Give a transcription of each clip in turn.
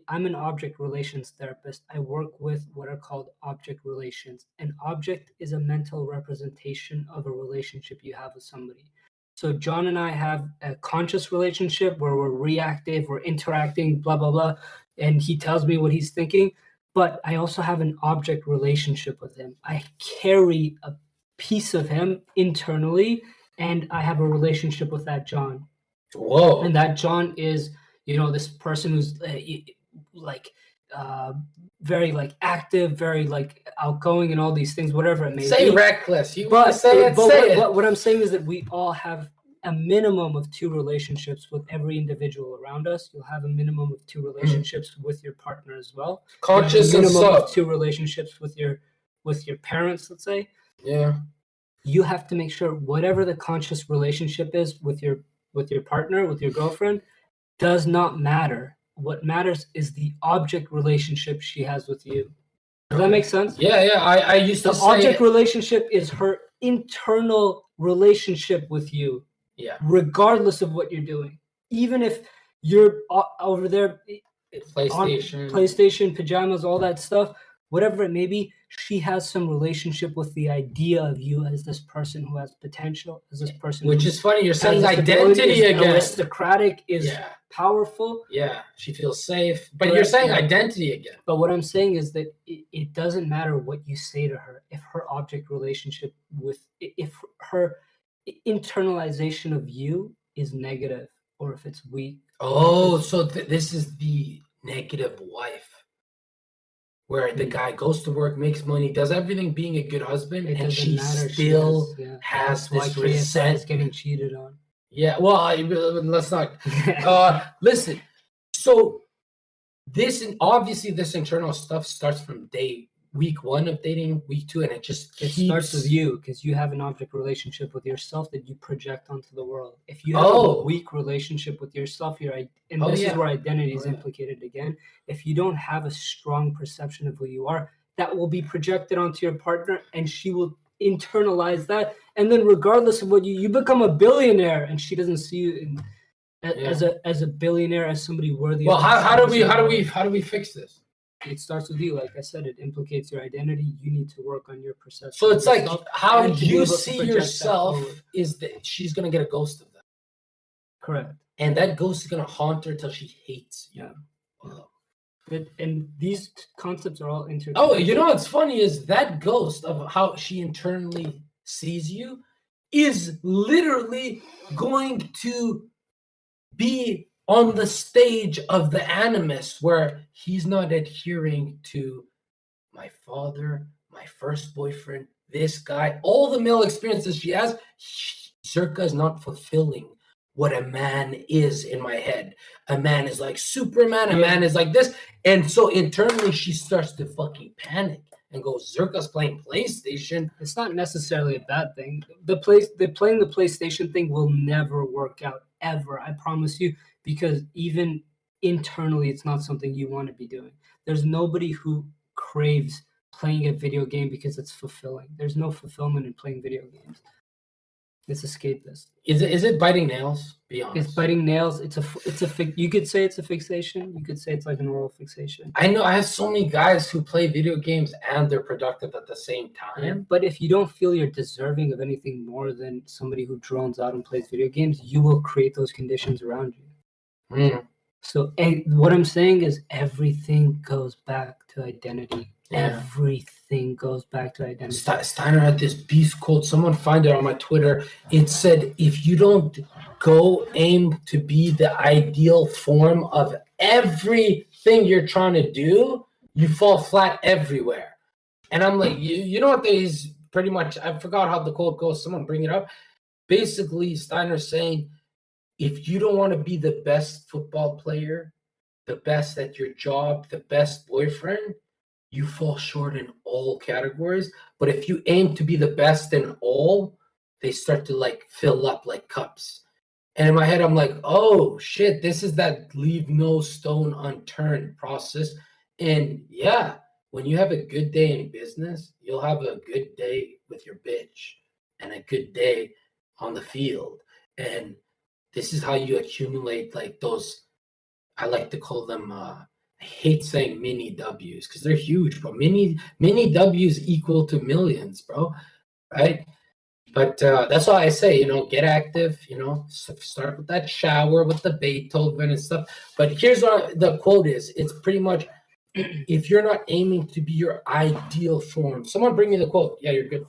I'm an object relations therapist. I work with what are called object relations. An object is a mental representation of a relationship you have with somebody. So John and I have a conscious relationship where we're reactive, we're interacting, blah, blah, blah, and he tells me what he's thinking. But I also have an object relationship with him. I carry a piece of him internally, and I have a relationship with that John. Whoa. And that John is, this person who's very like active, very like outgoing, and all these things, whatever it may Say be. reckless. You want to say it? Say it. What I'm saying is that we all have a minimum of 2 relationships with every individual around us. You'll have a minimum of 2 relationships with your partner as well. Conscious and minimum sub. of 2 relationships with your parents, let's say. Yeah. You have to make sure whatever the conscious relationship is with your partner, with your girlfriend, does not matter. What matters is the object relationship she has with you. Does that make sense? Yeah. I used to say the object relationship is her internal relationship with you. Yeah. Regardless of what you're doing. Even if you're over there PlayStation, pajamas, all that stuff, whatever it may be, she has some relationship with the idea of you as this person who has potential, as this person. Which is funny. You're saying identity again. Aristocratic is powerful. Yeah, she feels safe. But you're saying identity again. But what I'm saying is that it doesn't matter what you say to her. If her object relationship if her internalization of you is negative, or if it's weak. Oh, so this is the negative wife, where the guy goes to work, makes money, does everything being a good husband, and she still has this resentment. Getting cheated on. Yeah, well, let's not. Listen, so this internal stuff starts from week 1 of dating, week 2, and it starts with you, because you have an object relationship with yourself that you project onto the world. If you have a weak relationship with yourself, this is where identity is implicated again. If you don't have a strong perception of who you are, that will be projected onto your partner, and she will internalize that. And then regardless of what you become a billionaire, and she doesn't see you as a billionaire, as somebody worthy. Well, how do we fix this? It starts with you. Like I said, it implicates your identity. You need to work on your perception. So it's like how you see yourself is that she's going to get a ghost of that. Correct. And that ghost is going to haunt her until she hates you. Yeah. Wow. And these concepts are all interconnected. Oh, you know what's funny is that ghost of how she internally sees you is literally going to be on the stage of the animus, where he's not adhering to my father, my first boyfriend, this guy, all the male experiences she has. Zherka is not fulfilling what a man is in my head. A man is like Superman, a man is like this. And so internally she starts to fucking panic and goes, Zherka's playing PlayStation. It's not necessarily a bad thing. Playing the PlayStation thing will never work out, ever. I promise you. Because even internally, it's not something you want to be doing. There's nobody who craves playing a video game because it's fulfilling. There's no fulfillment in playing video games. It's escapist. Is it biting nails? Be honest. It's biting nails. You could say it's a fixation. You could say it's like an oral fixation. I know. I have so many guys who play video games and they're productive at the same time. Yeah, but if you don't feel you're deserving of anything more than somebody who drones out and plays video games, you will create those conditions around you. So what I'm saying is everything goes back to identity. Yeah. Everything goes back to identity. Steiner had this beast quote. Someone find it on my Twitter. It said, if you don't go aim to be the ideal form of everything you're trying to do, you fall flat everywhere. And I'm like, you know what he's pretty much, I forgot how the quote goes. Someone bring it up. Basically, Steiner's saying, if you don't want to be the best football player, the best at your job, the best boyfriend, you fall short in all categories. But if you aim to be the best in all, they start to like fill up like cups. And in my head, I'm like, oh shit, this is that leave no stone unturned process. And yeah, when you have a good day in business, you'll have a good day with your bitch and a good day on the field. And this is how you accumulate like those, I like to call them I hate saying mini W's because they're huge, bro. Mini W's equal to millions, bro. Right? But that's why I say, get active, start with that shower with the Beethoven and stuff. But here's what the quote is. It's pretty much, if you're not aiming to be your ideal form, someone bring me the quote. Yeah, you're good.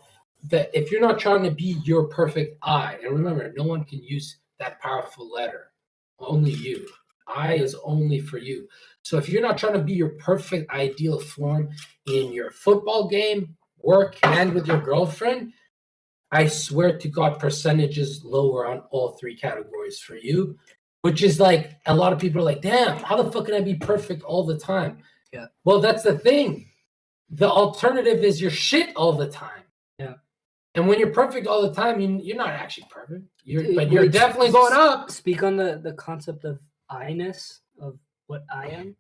That if you're not trying to be your perfect I, and remember, no one can use that powerful letter, only you. I is only for you. So if you're not trying to be your perfect ideal form in your football game, work, and with your girlfriend, I swear to God, percentages lower on all three categories for you, which is like a lot of people are like, damn, how the fuck can I be perfect all the time? Yeah. Well, that's the thing. The alternative is you're shit all the time. Yeah. And when you're perfect all the time, you're not actually perfect. But you're definitely going up. Speak on the concept of I-ness, of what I am.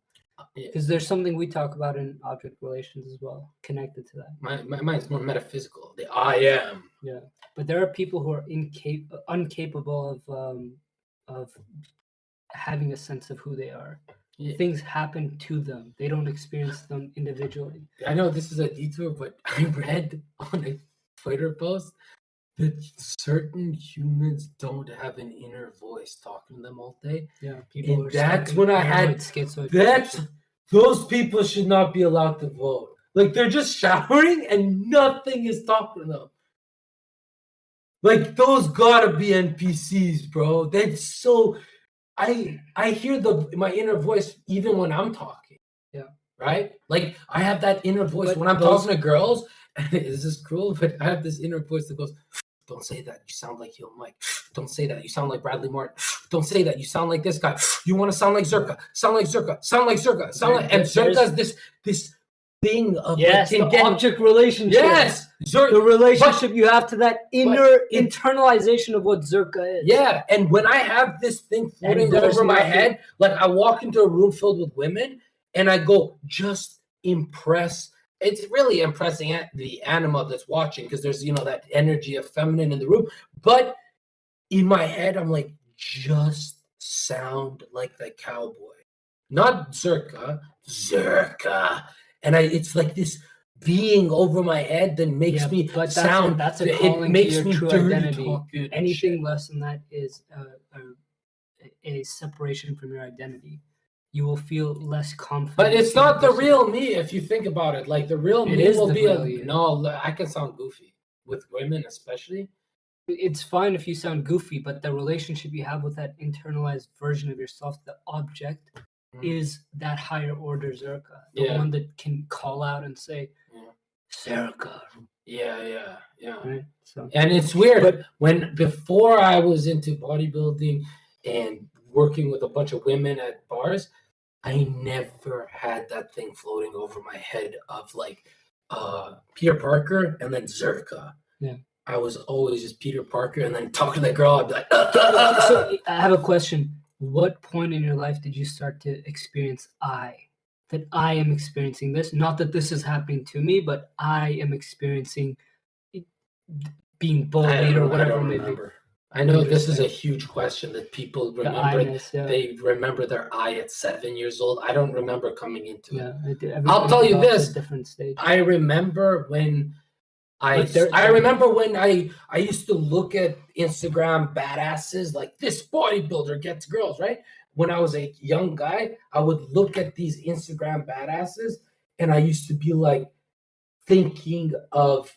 Because there's something we talk about in object relations as well, connected to that. Mine's more metaphysical. The I am. Yeah, but there are people who are incapable of having a sense of who they are. Yeah. Things happen to them; they don't experience them individually. I know this is a detour, but I read on a Twitter post that certain humans don't have an inner voice talking to them all day. Yeah, people. And that's when I had those people should not be allowed to vote. Like they're just showering and nothing is talking to them. Like those gotta be NPCs, bro. That's so. I hear my inner voice even when I'm talking. Yeah. Right. Like I have that inner voice when I'm talking to girls. This is cruel, but I have this inner voice that goes, "Don't say that. You sound like Yo Mike. Don't say that. You sound like Bradley Martin. Don't say that. You sound like this guy. You want to sound like Zherka. Sound like Zherka. Sound like Zherka. Sound like." And Zherka's this thing of object relationship. Yes, the relationship you have to that inner internalization of what Zherka is. Yeah, and when I have this thing floating over my head, like I walk into a room filled with women, and I go, just impress. It's really impressing the anima that's watching because there's that energy of feminine in the room. But in my head, I'm like, just sound like the cowboy, not Zherka. And it's like this being over my head that makes me sound. That's a calling to your true identity. Dude, anything less than that is a separation from your identity. You will feel less confident. But it's not the real me if you think about it. Like the real me will be no. I can sound goofy with women, especially. It's fine if you sound goofy, but the relationship you have with that internalized version of yourself, the object, is that higher order Zherka, the one that can call out and say, Zherka. Yeah. Right? So, and it's weird, but before I was into bodybuilding and working with a bunch of women at bars, I never had that thing floating over my head of like Peter Parker and then Zherka. Yeah. I was always just Peter Parker and then talking to the girl, I'd be like, So I have a question. What point in your life did you start to experience that I am experiencing this? Not that this is happening to me, but I am experiencing being bullied or whatever it may be. I know this is a huge question that people remember. They remember their I at 7 years old. I don't remember coming into it. I'll tell you this. Different stage. I remember when I used to look at Instagram badasses like this bodybuilder gets girls, right? When I was a young guy, I would look at these Instagram badasses and I used to be like thinking of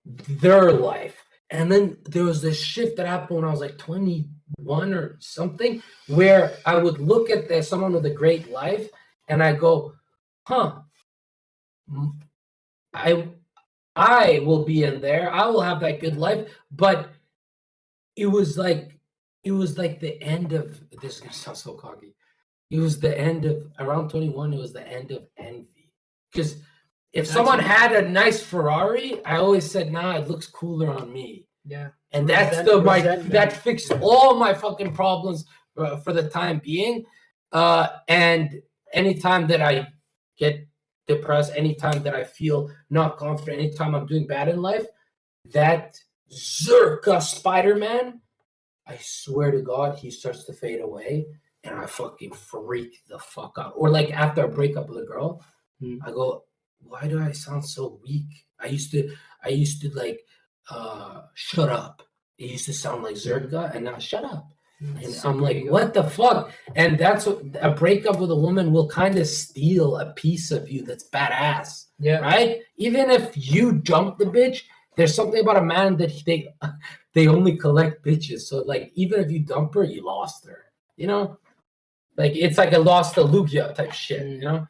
their life. And then there was this shift that happened when I was like 21 or something, where I would look at someone with a great life and I go, I will be in there. I will have that good life. But it was like the end of, this is going to sound so cocky. It was the end of, around 21, it was the end of envy. Because if someone had a nice Ferrari, I always said, nah, it looks cooler on me. Yeah. And that fixed all my fucking problems for the time being. And anytime that I get depressed, anytime that I feel not confident, anytime I'm doing bad in life, that Zherka Spider-Man, I swear to God, he starts to fade away. and I fucking freak the fuck out. Or like after a breakup with a girl, I go, why do I sound so weak? I used to like shut up. It used to sound like Zherka, and now shut up. And I'm like, what the fuck? And that's what a breakup with a woman will kind of steal a piece of you that's badass. Yeah. Right? Even if you dump the bitch, there's something about a man that they only collect bitches. So like even if you dump her, you lost her. You know? Like it's like a lost a Lugia type shit, you know?